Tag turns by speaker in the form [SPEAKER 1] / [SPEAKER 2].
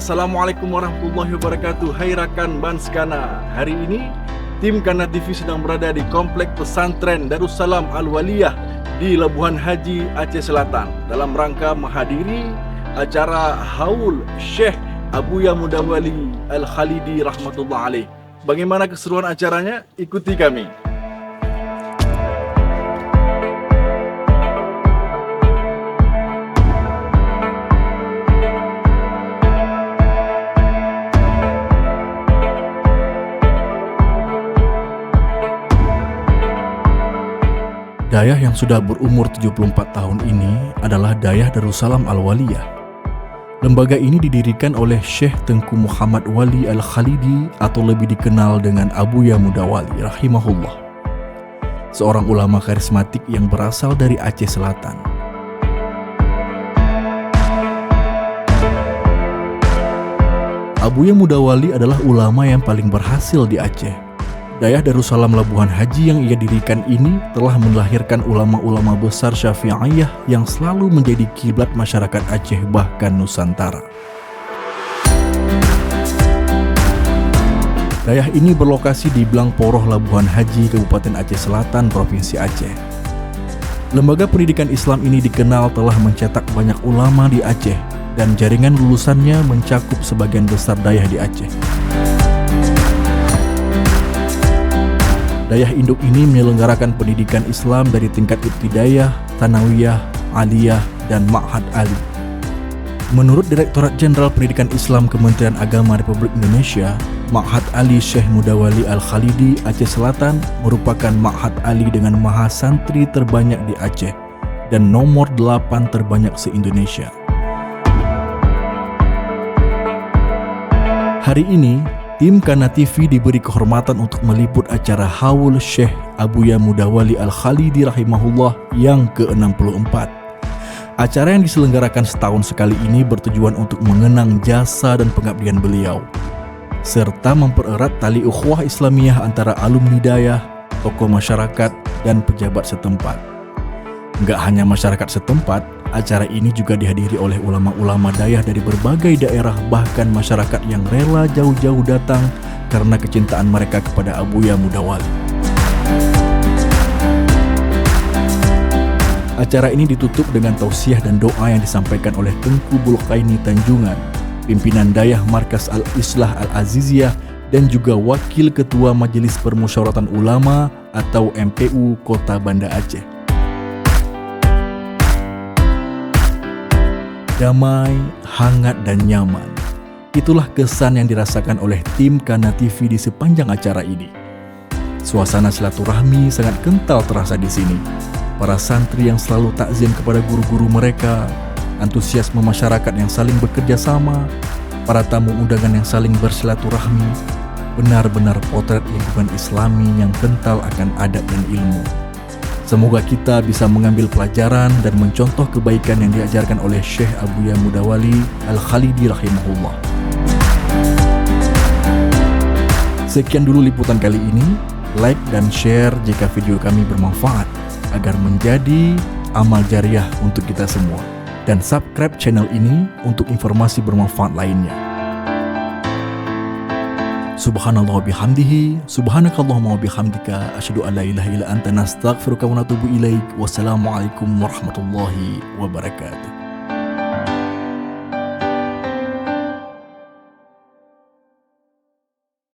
[SPEAKER 1] Assalamualaikum warahmatullahi wabarakatuh. Hai rakan Banskana. Hari ini tim Kana TV sedang berada di Komplek Pesantren Darussalam Al-Waliyah di Labuhan Haji, Aceh Selatan dalam rangka menghadiri acara Haul Syekh Abuya Mudawali Al-Khalidi rahmatullah alaih. Bagaimana keseruan acaranya? Ikuti kami. Dayah yang sudah berumur 74 tahun ini adalah Dayah Darussalam Al-Waliyah. Lembaga ini didirikan oleh Syekh Tengku Muhammad Wali Al-Khalidi atau lebih dikenal dengan Abuya Mudawali rahimahullah. Seorang ulama karismatik yang berasal dari Aceh Selatan. Abuya Mudawali adalah ulama yang paling berhasil di Aceh. Dayah Darussalam Labuhan Haji yang ia dirikan ini telah melahirkan ulama-ulama besar Syafi'iyah yang selalu menjadi kiblat masyarakat Aceh bahkan Nusantara. Dayah ini berlokasi di Blangporoh Labuhan Haji, Kabupaten Aceh Selatan, Provinsi Aceh. Lembaga pendidikan Islam ini dikenal telah mencetak banyak ulama di Aceh dan jaringan lulusannya mencakup sebagian besar dayah di Aceh. Dayah induk ini menyelenggarakan pendidikan Islam dari tingkat ibtidaiyah, tsanawiyah, aliyah, dan ma'had ali. Menurut Direktorat Jenderal Pendidikan Islam Kementerian Agama Republik Indonesia, Ma'had Ali Syekh Mudawali Al-Khalidi Aceh Selatan merupakan ma'had ali dengan mahasantri terbanyak di Aceh dan nomor 8 terbanyak se-Indonesia. Hari ini, tim Kana TV diberi kehormatan untuk meliput acara Haul Syekh Abuya Mudawali Al-Khalidi rahimahullah yang ke-64. Acara yang diselenggarakan setahun sekali ini bertujuan untuk mengenang jasa dan pengabdian beliau, serta mempererat tali ukhuwah Islamiyah antara alumni dayah, tokoh masyarakat, dan pejabat setempat. Enggak hanya masyarakat setempat, acara ini juga dihadiri oleh ulama-ulama dayah dari berbagai daerah, bahkan masyarakat yang rela jauh-jauh datang karena kecintaan mereka kepada Abuya Mudawali. Acara ini ditutup dengan tausiah dan doa yang disampaikan oleh Tengku Bulkaini Tanjungan, pimpinan dayah Markas Al-Islah Al-Aziziyah, dan juga Wakil Ketua Majelis Permusyawaratan Ulama atau MPU Kota Banda Aceh. Damai, hangat, dan nyaman. Itulah kesan yang dirasakan oleh tim Kana TV di sepanjang acara ini. Suasana silaturahmi sangat kental terasa di sini. Para santri yang selalu takzim kepada guru-guru mereka, antusiasme masyarakat yang saling bekerja sama, para tamu undangan yang saling bersilaturahmi, benar-benar potret lingkungan Islami yang kental akan adat dan ilmu. Semoga kita bisa mengambil pelajaran dan mencontoh kebaikan yang diajarkan oleh Syekh Abuya Mudawali Al-Khalidi rahimahullah. Sekian dulu liputan kali ini. Like dan share jika video kami bermanfaat agar menjadi amal jariah untuk kita semua. Dan subscribe channel ini untuk informasi bermanfaat lainnya. Subhanallah bihamdihi, subhanakallahumma wa bihamdika, asyhadu an la ilaha illa anta, nastaghfiruka wa natubu ilaik. Wassalamualaikum warahmatullahi wabarakatuh.